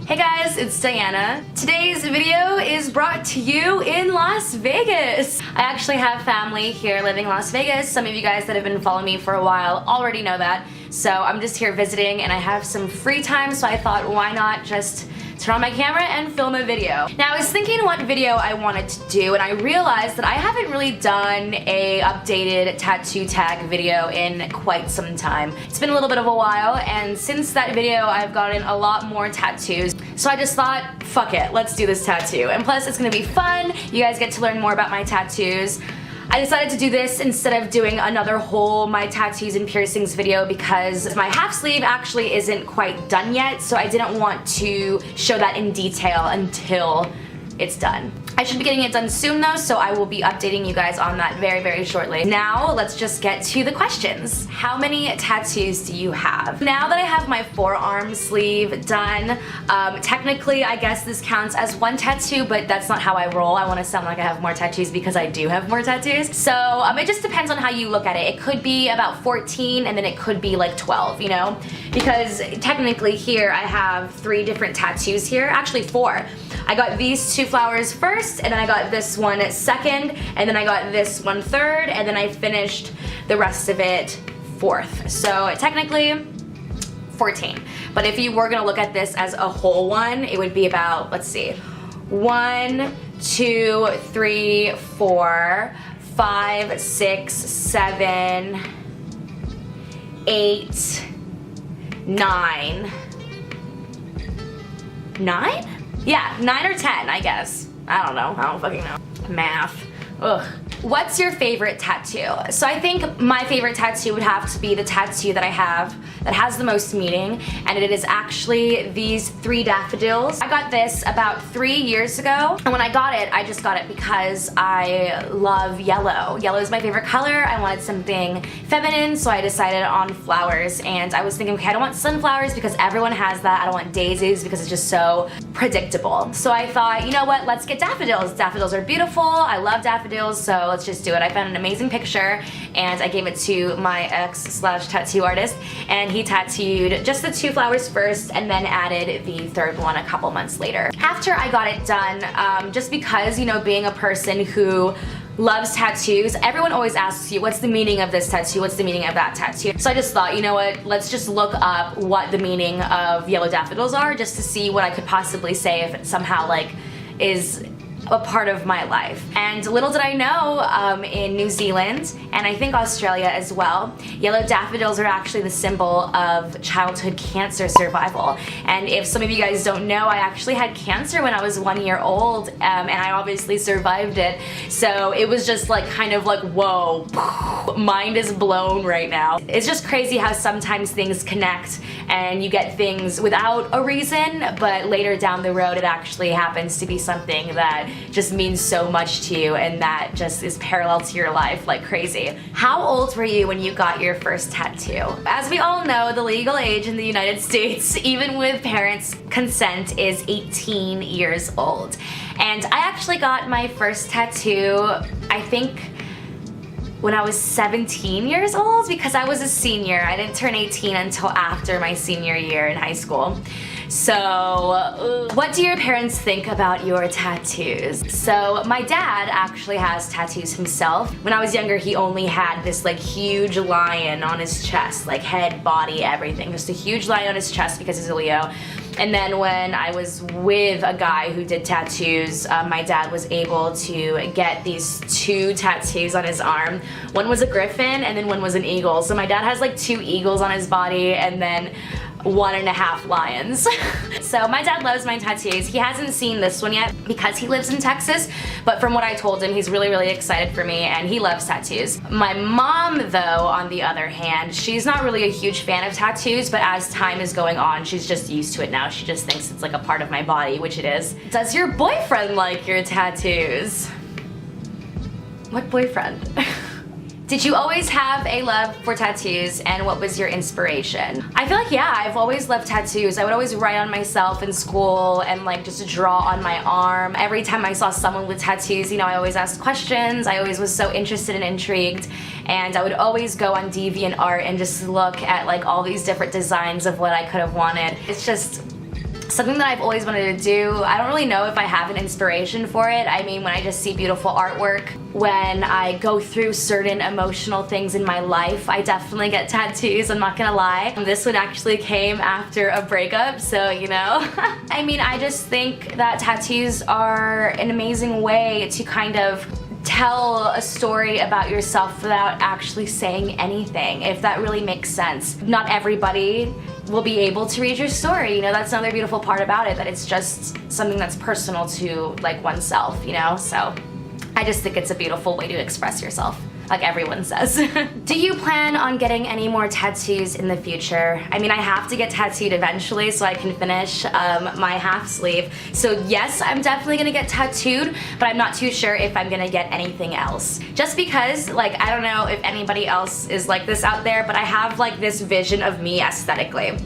Hey guys, it's Diana. Today's video is brought to you in Las Vegas. I actually have family here living in Las Vegas. Some of you guys that have been following me for a while already know that. So I'm just here visiting and I have some free time, so I thought why not just turn on my camera and film a video. Now I was thinking what video I wanted to do, and I realized that I haven't really done a updated tattoo tag video in quite some time. It's been a little bit of a while, and since that video I've gotten a lot more tattoos. So I just thought, fuck it, let's do this tattoo. And plus it's gonna be fun, you guys get to learn more about my tattoos. I decided to do this instead of doing another whole my tattoos and piercings video because my half sleeve actually isn't quite done yet, so I didn't want to show that in detail until it's done. I should be getting it done soon though, so I will be updating you guys on that very, very shortly. Now, let's just get to the questions. How many tattoos do you have? Now that I have my forearm sleeve done, technically I guess this counts as one tattoo, but that's not how I roll. I want to sound like I have more tattoos because I do have more tattoos. So it just depends on how you look at it. It could be about 14 and then it could be like 12, you know? Because technically here I have 3 different tattoos here, actually 4. I got these 2 flowers first, and then I got this one second, and then I got this one third, and then I finished the rest of it 4th. So technically 14. But if you were gonna look at this as a whole one, it would be about, let's see, 1, 2, 3, 4, 5, 6, 7, 8, 9. 9? Yeah, 9 or 10, I guess. I don't know. I don't fucking know. Math. Ugh. What's your favorite tattoo? So I think my favorite tattoo would have to be the tattoo that I have that has the most meaning, and it is actually these 3 daffodils. I got this about 3 years ago, and when I got it, I just got it because I love yellow. Yellow is my favorite color. I wanted something feminine, so I decided on flowers, and I was thinking, okay, I don't want sunflowers because everyone has that. I don't want daisies because it's just so predictable. So I thought, you know what, let's get daffodils. Daffodils are beautiful. I love daffodils, so let's just do it. I found an amazing picture and I gave it to my ex/tattoo artist, and he tattooed just the 2 flowers first and then added the 3rd one a couple months later. After I got it done, just because, you know, being a person who loves tattoos, everyone always asks you, what's the meaning of this tattoo? What's the meaning of that tattoo? So I just thought, you know what, let's just look up what the meaning of yellow daffodils are just to see what I could possibly say if it somehow like is a part of my life. And little did I know, in New Zealand, and I think Australia as well, yellow daffodils are actually the symbol of childhood cancer survival. And if some of you guys don't know, I actually had cancer when I was 1 year old, and I obviously survived it. So it was just like kind of like, whoa, mind is blown right now. It's just crazy how sometimes things connect and you get things without a reason, but later down the road it actually happens to be something that just means so much to you and that just is parallel to your life like crazy. How old were you when you got your first tattoo? As we all know, the legal age in the United States, even with parents' consent, is 18 years old. And I actually got my first tattoo, I think, when I was 17 years old because I was a senior. I didn't turn 18 until after my senior year in high school. So, what do your parents think about your tattoos? So, my dad actually has tattoos himself. When I was younger, he only had this like huge lion on his chest, like head, body, everything. Just a huge lion on his chest because he's a Leo. And then when I was with a guy who did tattoos, my dad was able to get these 2 tattoos on his arm. One was a griffin and then one was an eagle. So my dad has like 2 eagles on his body and then 1.5 lions. So my dad loves my tattoos. He hasn't seen this one yet because he lives in Texas, but from what I told him, he's really, really excited for me and he loves tattoos. My mom, though, on the other hand, she's not really a huge fan of tattoos, but as time is going on, she's just used to it now. She just thinks it's like a part of my body, which it is. Does your boyfriend like your tattoos? What boyfriend? Did you always have a love for tattoos, and what was your inspiration? I feel like, yeah, I've always loved tattoos. I would always write on myself in school and like just draw on my arm. Every time I saw someone with tattoos, you know, I always asked questions. I always was so interested and intrigued, and I would always go on DeviantArt and just look at like all these different designs of what I could have wanted. It's just, Something that I've always wanted to do. I don't really know if I have an inspiration for it. I mean, when I just see beautiful artwork, when I go through certain emotional things in my life, I definitely get tattoos, I'm not gonna lie. This one actually came after a breakup, so you know. I mean, I just think that tattoos are an amazing way to kind of tell a story about yourself without actually saying anything, if that really makes sense. Not everybody will be able to read your story, you know, that's another beautiful part about it, that it's just something that's personal to like oneself, you know, so I just think it's a beautiful way to express yourself, like everyone says. Do you plan on getting any more tattoos in the future? I mean, I have to get tattooed eventually so I can finish my half sleeve. So yes, I'm definitely gonna get tattooed, but I'm not too sure if I'm gonna get anything else. Just because, like, I don't know if anybody else is like this out there, but I have like this vision of me aesthetically,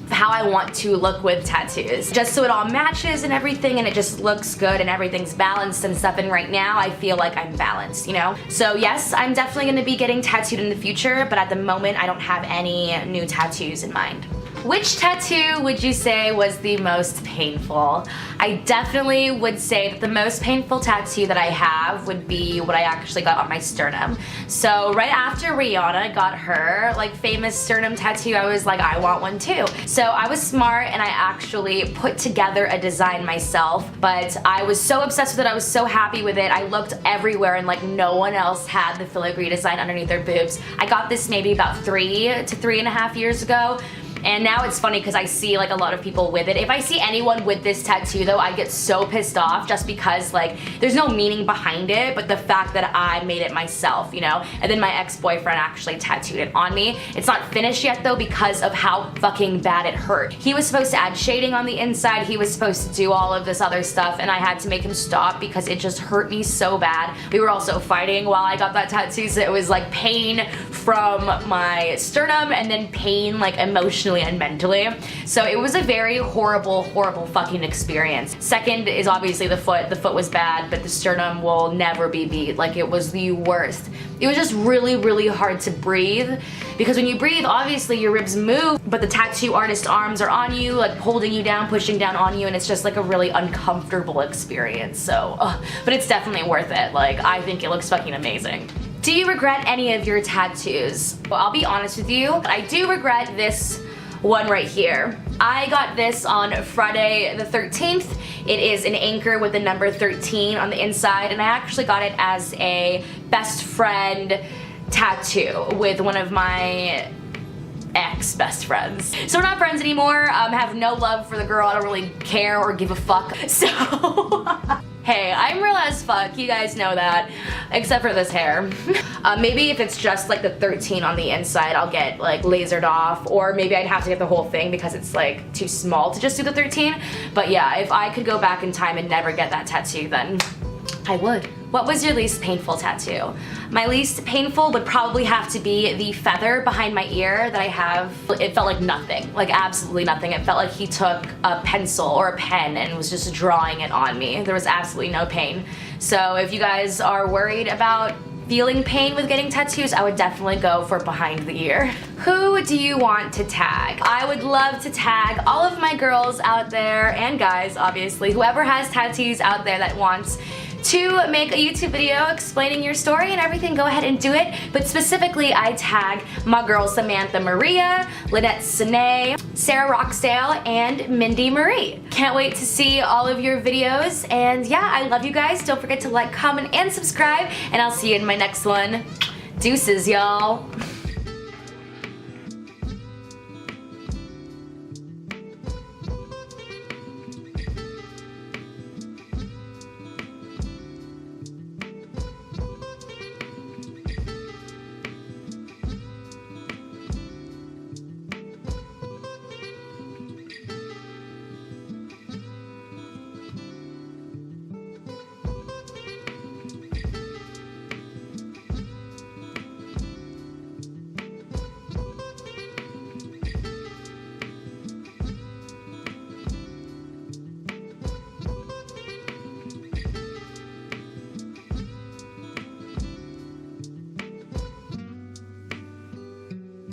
how I want to look with tattoos, just so it all matches and everything, and it just looks good and everything's balanced and stuff. And right now I feel like I'm balanced, you know? So yes, I'm definitely gonna be getting tattooed in the future, but at the moment I don't have any new tattoos in mind. Which tattoo would you say was the most painful? I definitely would say that the most painful tattoo that I have would be what I actually got on my sternum. So right after Rihanna got her like famous sternum tattoo, I was like, I want one too. So I was smart and I actually put together a design myself, but I was so obsessed with it, I was so happy with it. I looked everywhere and like no one else had the filigree design underneath their boobs. I got this maybe about 3 to 3.5 years ago. And now it's funny because I see like a lot of people with it. If I see anyone with this tattoo though, I get so pissed off just because like there's no meaning behind it, but the fact that I made it myself, you know? And then my ex-boyfriend actually tattooed it on me. It's not finished yet though because of how fucking bad it hurt. He was supposed to add shading on the inside, he was supposed to do all of this other stuff, and I had to make him stop because it just hurt me so bad. We were also fighting while I got that tattoo, so it was like pain from my sternum and then pain like emotionally and mentally. So it was a very horrible fucking experience. Second is obviously the foot. The foot was bad, but the sternum will never be beat. Like, it was the worst. It was just really hard to breathe, because when you breathe, obviously your ribs move, but the tattoo artist's arms are on you, like holding you down, pushing down on you, and it's just like a really uncomfortable experience. So, but it's definitely worth it. Like, I think it looks fucking amazing. Do you regret any of your tattoos? Well, I'll be honest with you, I do regret this one right here. I got this on Friday the 13th. It is an anchor with the number 13 on the inside, and I actually got it as a best friend tattoo with one of my ex-best friends. So we're not friends anymore. Have no love for the girl. I don't really care or give a fuck. So hey, I'm real as fuck, you guys know that, except for this hair. Maybe if it's just like the 13 on the inside, I'll get like lasered off, or maybe I'd have to get the whole thing because it's like too small to just do the 13. But yeah, if I could go back in time and never get that tattoo, then I would. What was your least painful tattoo? My least painful would probably have to be the feather behind my ear that I have. It felt like nothing, like absolutely nothing. It felt like he took a pencil or a pen and was just drawing it on me. There was absolutely no pain. So if you guys are worried about feeling pain with getting tattoos, I would definitely go for behind the ear. Who do you want to tag? I would love to tag all of my girls out there, and guys obviously, whoever has tattoos out there that wants to make a YouTube video explaining your story and everything, go ahead and do it. But specifically, I tag my girls Samantha Maria, Lynette Sine, Sarah Roxdale, and Mindy Marie. Can't wait to see all of your videos, and yeah, I love you guys. Don't forget to like, comment, and subscribe, and I'll see you in my next one. Deuces, y'all.